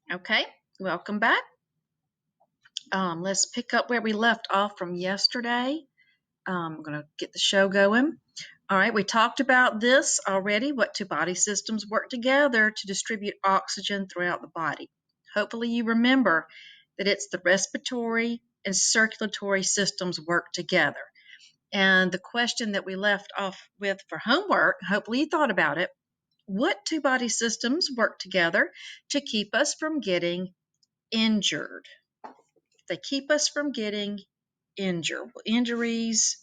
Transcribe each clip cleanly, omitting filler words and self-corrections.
Okay, welcome back. Let's pick up where we left off from yesterday. I'm going to get the show going. All right, we talked about this already, what two body systems work together to distribute oxygen throughout the body. Hopefully you remember that it's the respiratory and circulatory systems work together. And the question that we left off with for homework, hopefully you thought about it, what two body systems work together to keep us from getting injured? They keep us from getting injured. Injuries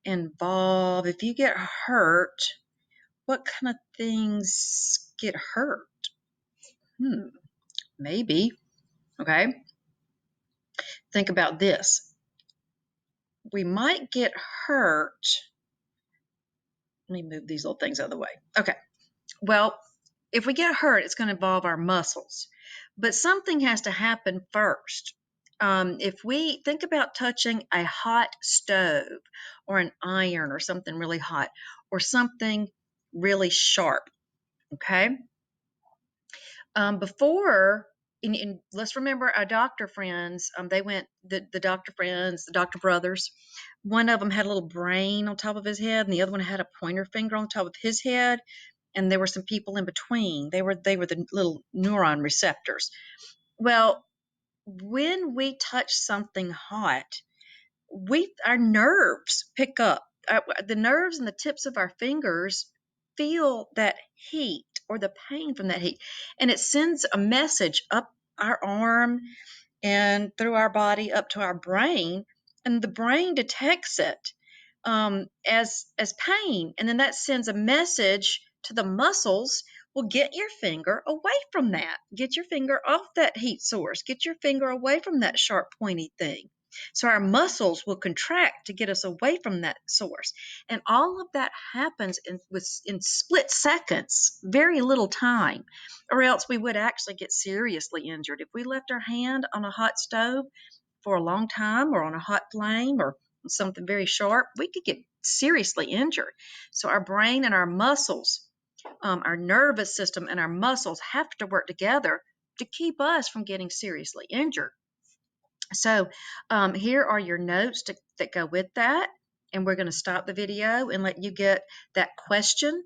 involve, if you get hurt, what kind of things get hurt? Maybe. Okay. Think about this. We might get hurt. Let me move these little things out of the way. Okay. Well, if we get hurt, it's going to involve our muscles. But something has to happen first. If we think about touching a hot stove or an iron or something really hot or something really sharp, okay? Before, let's remember our doctor friends, the doctor friends, the doctor brothers, one of them had a little brain on top of his head and the other one had a pointer finger on top of his head. And there were some people in between. They were the little neuron receptors. Well, when we touch something hot, our nerves pick up. The nerves and the tips of our fingers feel that heat or the pain from that heat, and it sends a message up our arm and through our body up to our brain, and the brain detects it as pain, and then that sends a message to the muscles. Well, get your finger away from that. Get your finger off that heat source. Get your finger away from that sharp, pointy thing. So our muscles will contract to get us away from that source. And all of that happens in split seconds, very little time, or else we would actually get seriously injured. If we left our hand on a hot stove for a long time or on a hot flame or something very sharp, we could get seriously injured. So our brain and our muscles, our nervous system and our muscles have to work together to keep us from getting seriously injured. So here are your notes that go with that. And we're going to stop the video and let you get that question.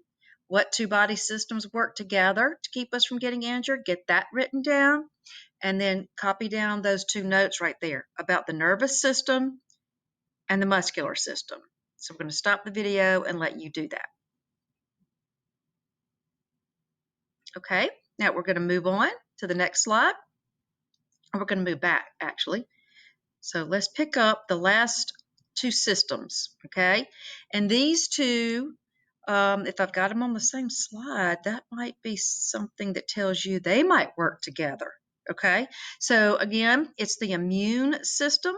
What two body systems work together to keep us from getting injured? Get that written down. And then copy down those two notes right there about the nervous system and the muscular system. So we're going to stop the video and let you do that. Okay, now we're going to move on to the next slide. We're going to move back, actually. So let's pick up the last two systems, okay? And these two, if I've got them on the same slide, that might be something that tells you they might work together, okay? So again, it's the immune system,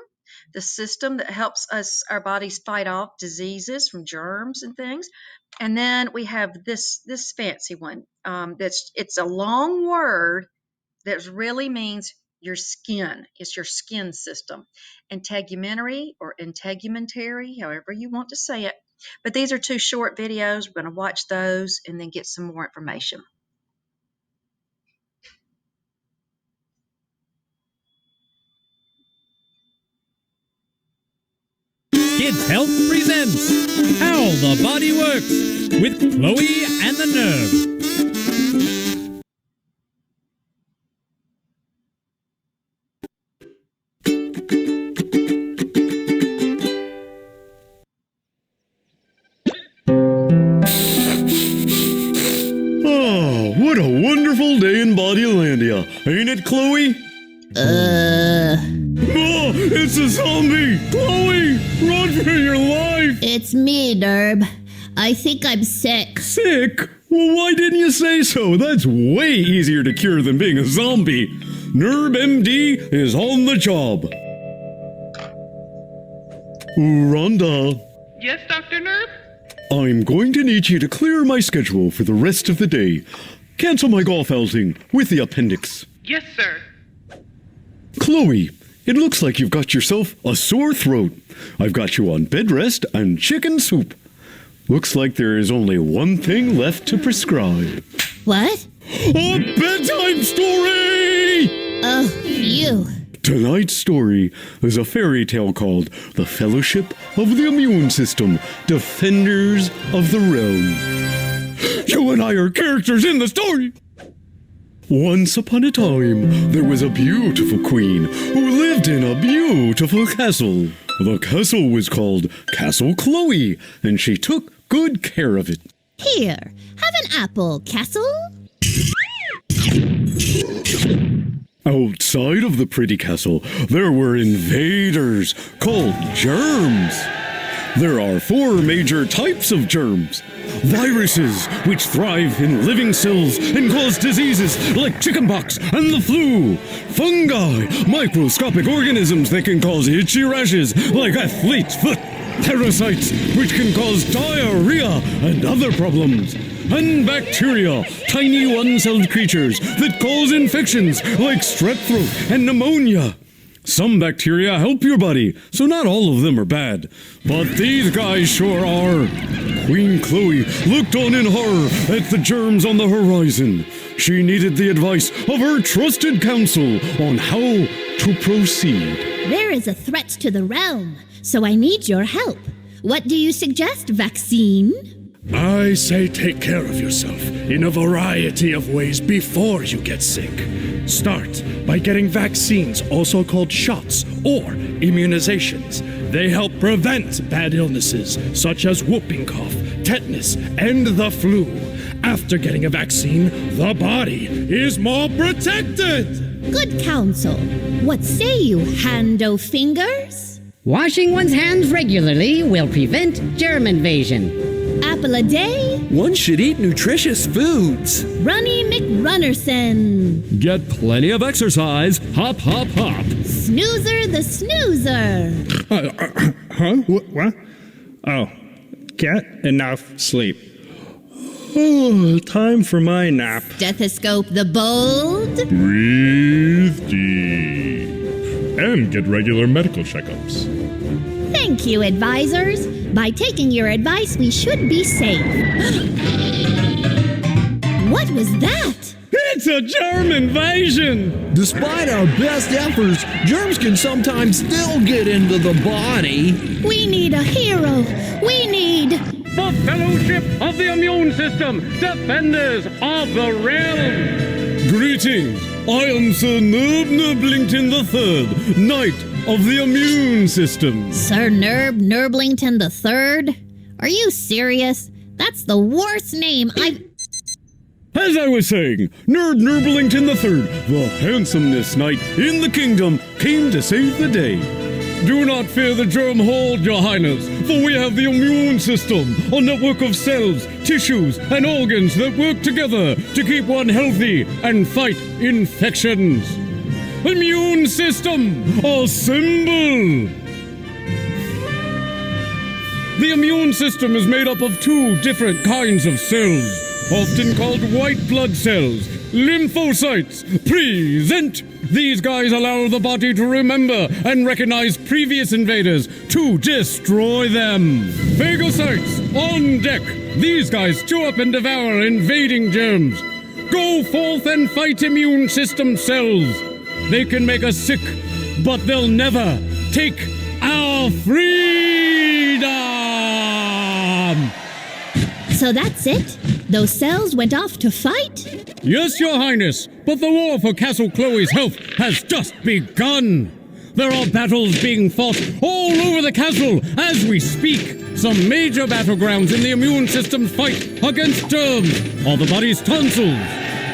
the system that helps our bodies fight off diseases from germs and things. And then we have this fancy one. It's a long word that really means your skin. It's your skin system. Integumentary or integumentary, however you want to say it. But these are two short videos. We're going to watch those and then get some more information. Kids Health presents How the Body Works with Chloe and the Nerve. Oh, what a wonderful day in Bodylandia, ain't it, Chloe? Oh, it's a zombie! Chloe, run for your life! It's me, Nerb. I think I'm sick. Sick? Well, why didn't you say so? That's way easier to cure than being a zombie. Nerb MD is on the job. Rhonda. Yes, Dr. Nerb? I'm going to need you to clear my schedule for the rest of the day. Cancel my golf outing with the appendix. Yes, sir. Chloe, it looks like you've got yourself a sore throat. I've got you on bed rest and chicken soup. Looks like there is only one thing left to prescribe. What? A bedtime story! Phew. Tonight's story is a fairy tale called The Fellowship of the Immune System, Defenders of the Realm. You and I are characters in the story. Once upon a time, there was a beautiful queen who lived in a beautiful castle. The castle was called Castle Chloe, and she took good care of it. Here, have an apple, Castle. Outside of the pretty castle, there were invaders called germs. There are 4 major types of germs. Viruses, which thrive in living cells and cause diseases like chickenpox and the flu. Fungi, microscopic organisms that can cause itchy rashes like athlete's foot. Parasites, which can cause diarrhea and other problems. And bacteria, tiny one-celled creatures that cause infections like strep throat and pneumonia. Some bacteria help your body, so not all of them are bad. But these guys sure are. Queen Chloe looked on in horror at the germs on the horizon. She needed the advice of her trusted counsel on how to proceed. There is a threat to the realm, so I need your help. What do you suggest, vaccine? I say take care of yourself in a variety of ways before you get sick. Start by getting vaccines, also called shots or immunizations. They help prevent bad illnesses such as whooping cough, tetanus, and the flu. After getting a vaccine, the body is more protected. Good counsel. What say you, Hando Fingers? Washing one's hands regularly will prevent germ invasion. Apple a day? One should eat nutritious foods. Runny McRunnerson. Get plenty of exercise. Hop, hop, hop. Snoozer the snoozer. Huh? What? Oh, get enough sleep. Oh, time for my nap. Stethoscope the bold. Breathe deep. And get regular medical checkups. Thank you, advisors. By taking your advice, we should be safe. What was that? It's a germ invasion! Despite our best efforts, germs can sometimes still get into the body. We need a hero. We need... The Fellowship of the Immune System, Defenders of the Realm! Greetings! I am Sir Nerblington III, Knight of the Immune System. Sir Nerblington III? Are you serious? That's the worst name I've... As I was saying, Nerblington III, the handsomest knight in the kingdom, came to save the day. Do not fear the germ horde, your highness, for we have the immune system, a network of cells, tissues, and organs that work together to keep one healthy and fight infections. Immune system, assemble! The immune system is made up of 2 different kinds of cells, often called white blood cells. Lymphocytes, present! These guys allow the body to remember and recognize previous invaders to destroy them. Phagocytes, on deck! These guys chew up and devour invading germs. Go forth and fight immune system cells. They can make us sick, but they'll never take our freedom! So that's it? Those cells went off to fight? Yes, your highness, but the war for Castle Chloe's health has just begun. There are battles being fought all over the castle as we speak. Some major battlegrounds in the immune system's fight against germs are the body's tonsils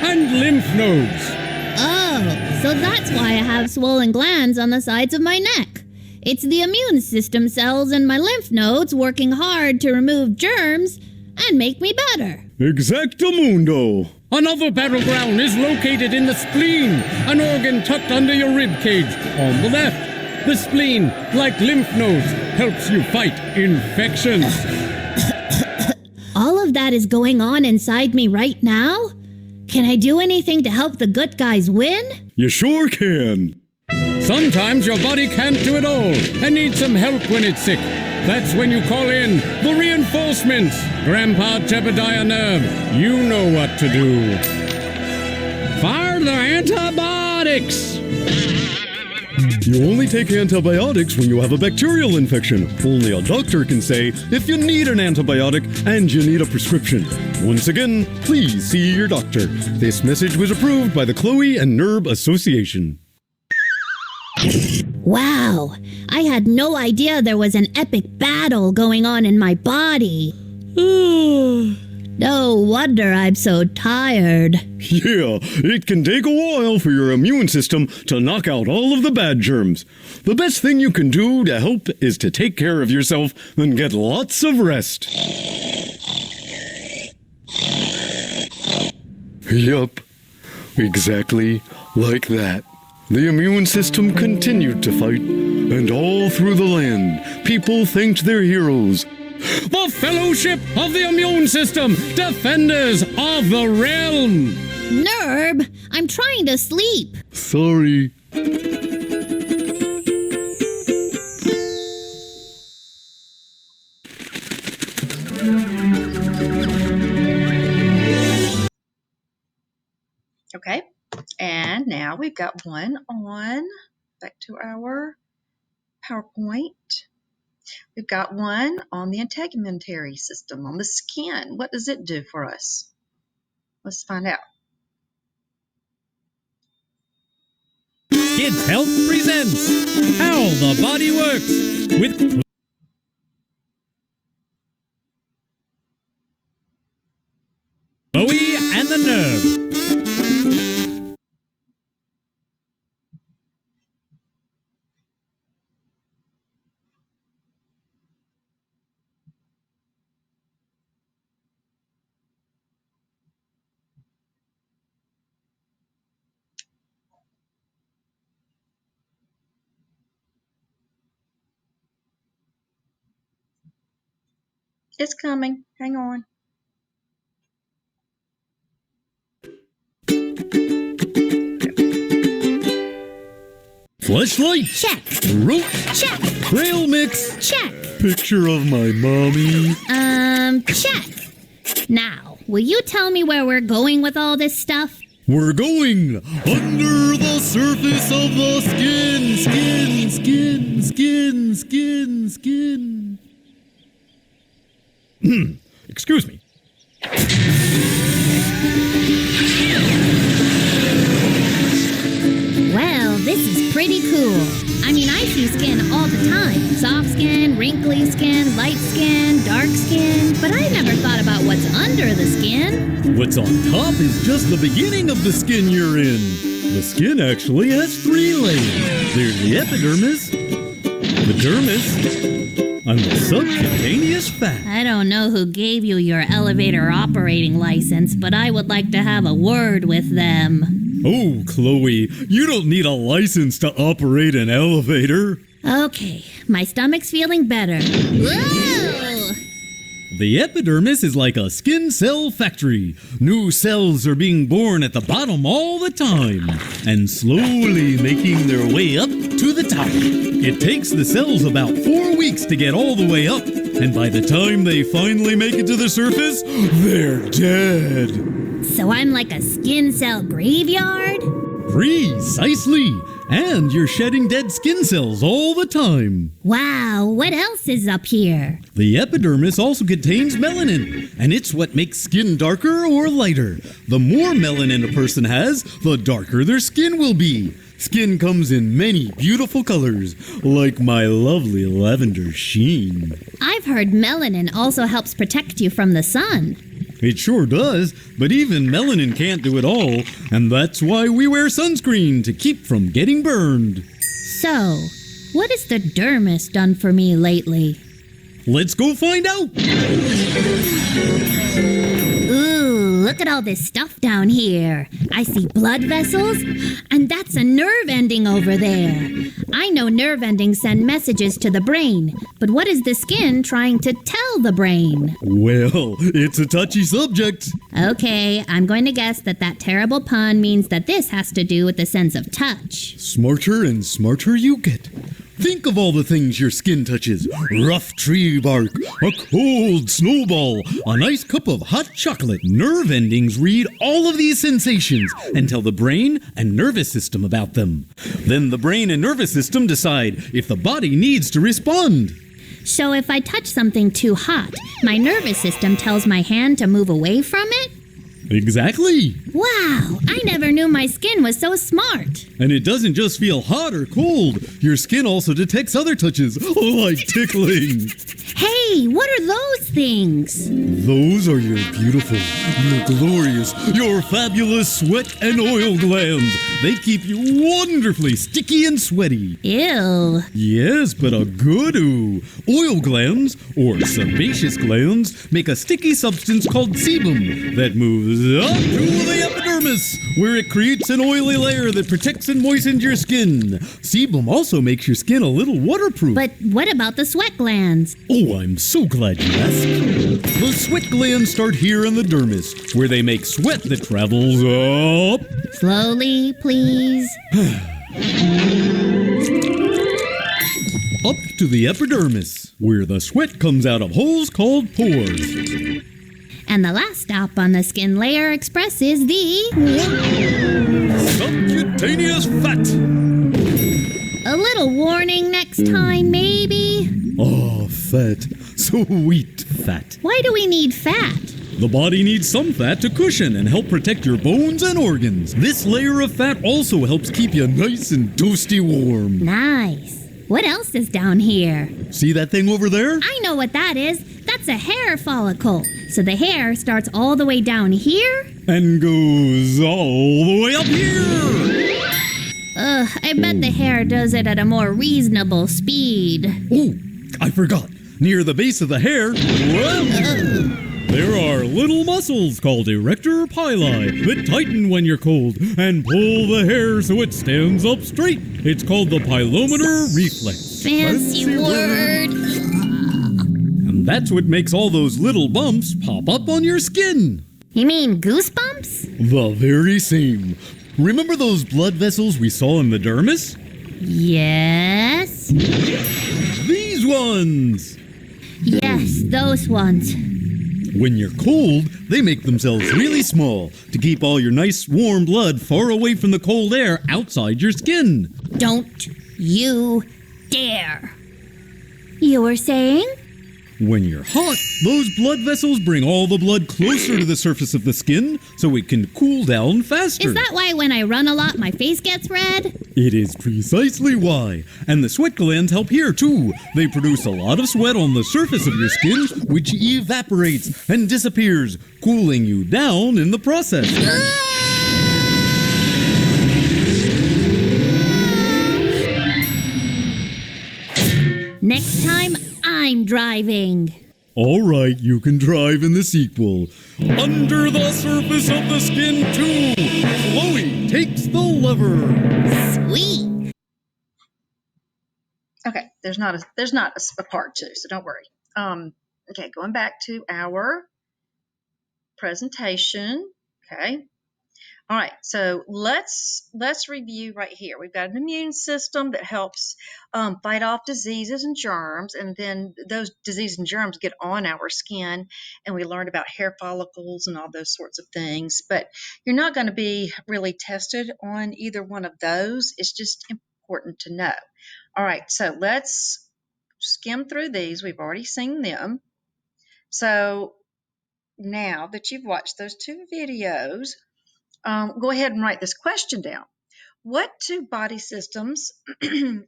and lymph nodes. Oh, so that's why I have swollen glands on the sides of my neck. It's the immune system cells in my lymph nodes working hard to remove germs and make me better. Exactamundo. Another battleground is located in the spleen, an organ tucked under your rib cage on the left. The spleen, like lymph nodes, helps you fight infections. All of that is going on inside me right now? Can I do anything to help the good guys win? You sure can. Sometimes your body can't do it all and needs some help when it's sick. That's when you call in the reinforcements. Grandpa Jebediah Nerve, you know what to do. Fire the antibiotics! You only take antibiotics when you have a bacterial infection. Only a doctor can say if you need an antibiotic and you need a prescription. Once again, please see your doctor. This message was approved by the Chloe and Nerb Association. Wow, I had no idea there was an epic battle going on in my body. No wonder I'm so tired. Yeah, it can take a while for your immune system to knock out all of the bad germs. The best thing you can do to help is to take care of yourself and get lots of rest. Yup, exactly like that. The immune system continued to fight, and all through the land, people thanked their heroes. The Fellowship of the Immune System, Defenders of the Realm! Nerb, I'm trying to sleep. Sorry. Okay, and now we've got one on, back to our PowerPoint. We've got one on the integumentary system, on the skin. What does it do for us? Let's find out. Kids Health presents How the Body Works with Chloe and the Nerve. It's coming. Hang on. Fleshlight? Check. Rope? Check. Trail mix? Check. Picture of my mommy? Check. Now, will you tell me where we're going with all this stuff? We're going under the surface of the skin. Skin, skin, skin, skin, skin. Excuse me. Well, this is pretty cool. I mean, I see skin all the time. Soft skin, wrinkly skin, light skin, dark skin. But I never thought about what's under the skin. What's on top is just the beginning of the skin you're in. The skin actually has 3 layers. There's the epidermis, the dermis, and the subcutaneous fat. I don't know who gave you your elevator operating license, but I would like to have a word with them. Oh, Chloe, you don't need a license to operate an elevator. Okay, my stomach's feeling better. Whoa! The epidermis is like a skin cell factory. New cells are being born at the bottom all the time and slowly making their way up to the top. It takes the cells about 4 weeks to get all the way up, and by the time they finally make it to the surface, they're dead. So I'm like a skin cell graveyard? Precisely. And you're shedding dead skin cells all the time. Wow, what else is up here? The epidermis also contains melanin, and it's what makes skin darker or lighter. The more melanin a person has, the darker their skin will be. Skin comes in many beautiful colors, like my lovely lavender sheen. I've heard melanin also helps protect you from the sun. It sure does, but even melanin can't do it all, and that's why we wear sunscreen to keep from getting burned. So, what has the dermis done for me lately? Let's go find out! Ooh, look at all this stuff down here. I see blood vessels, and that's a nerve ending over there. I know nerve endings send messages to the brain, but what is the skin trying to tell the brain? Well, it's a touchy subject. Okay, I'm going to guess that terrible pun means that this has to do with the sense of touch. Smarter and smarter you get. Think of all the things your skin touches. Rough tree bark, a cold snowball, a nice cup of hot chocolate. Nerve endings read all of these sensations and tell the brain and nervous system about them. Then the brain and nervous system decide if the body needs to respond. So if I touch something too hot, my nervous system tells my hand to move away from it? Exactly. Wow, I never knew my skin was so smart. And it doesn't just feel hot or cold. Your skin also detects other touches, like tickling. Hey, what are those things? Those are your beautiful, your glorious, your fabulous sweat and oil glands. They keep you wonderfully sticky and sweaty. Ew. Yes, but a good ooh. Oil glands, or sebaceous glands, make a sticky substance called sebum that moves up to the epidermis, where it creates an oily layer that protects and moistens your skin. Sebum also makes your skin a little waterproof. But what about the sweat glands? Oh, I'm so glad you asked. The sweat glands start here in the dermis, where they make sweat that travels up. Slowly, please. Up to the epidermis, where the sweat comes out of holes called pores. And the last stop on the skin layer express is the... Subcutaneous fat. A little warning next time, maybe? Oh, fat. Sweet fat. Why do we need fat? The body needs some fat to cushion and help protect your bones and organs. This layer of fat also helps keep you nice and toasty warm. Nice. What else is down here? See that thing over there? I know what that is. That's a hair follicle. So the hair starts all the way down here? And goes all the way up here. I bet the hair does it at a more reasonable speed. Oh, I forgot. Near the base of the hair, there are little muscles called erector pili that tighten when you're cold and pull the hair so it stands up straight. It's called the pilometer reflex. Fancy word. And that's what makes all those little bumps pop up on your skin. You mean goosebumps? The very same. Remember those blood vessels we saw in the dermis? Yes. These ones. Yes, those ones. When you're cold, they make themselves really small to keep all your nice warm blood far away from the cold air outside your skin. Don't you dare. You were saying? When you're hot, those blood vessels bring all the blood closer to the surface of the skin so it can cool down faster. Is that why when I run a lot, my face gets red? It is precisely why. And the sweat glands help here, too. They produce a lot of sweat on the surface of your skin, which evaporates and disappears, cooling you down in the process. Next time, I'm driving. All right, you can drive in the sequel. Under the surface of the skin, too. Chloe takes the lever. Sweet. Okay, there's not a part two, so don't worry. Okay, going back to our presentation. Okay. All right, so let's review right here. We've got an immune system that helps fight off diseases and germs, and then those diseases and germs get on our skin, and we learned about hair follicles and all those sorts of things. But you're not going to be really tested on either one of those. It's just important to know. All right, so let's skim through these. We've already seen them. So now that you've watched those two videos, go ahead and write this question down. What two body systems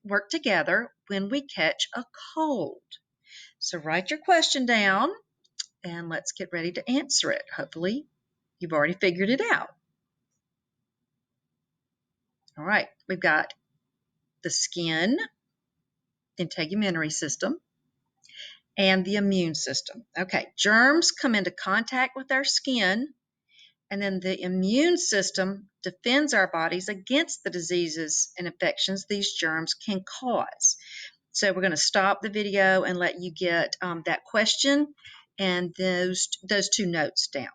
work together when we catch a cold? So write your question down and let's get ready to answer it. Hopefully you've already figured it out. All right, we've got the skin, integumentary system, and the immune system. Okay, germs come into contact with our skin, and then the immune system defends our bodies against the diseases and infections these germs can cause. So we're going to stop the video and let you get that question and those two notes down.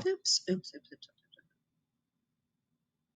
Oops.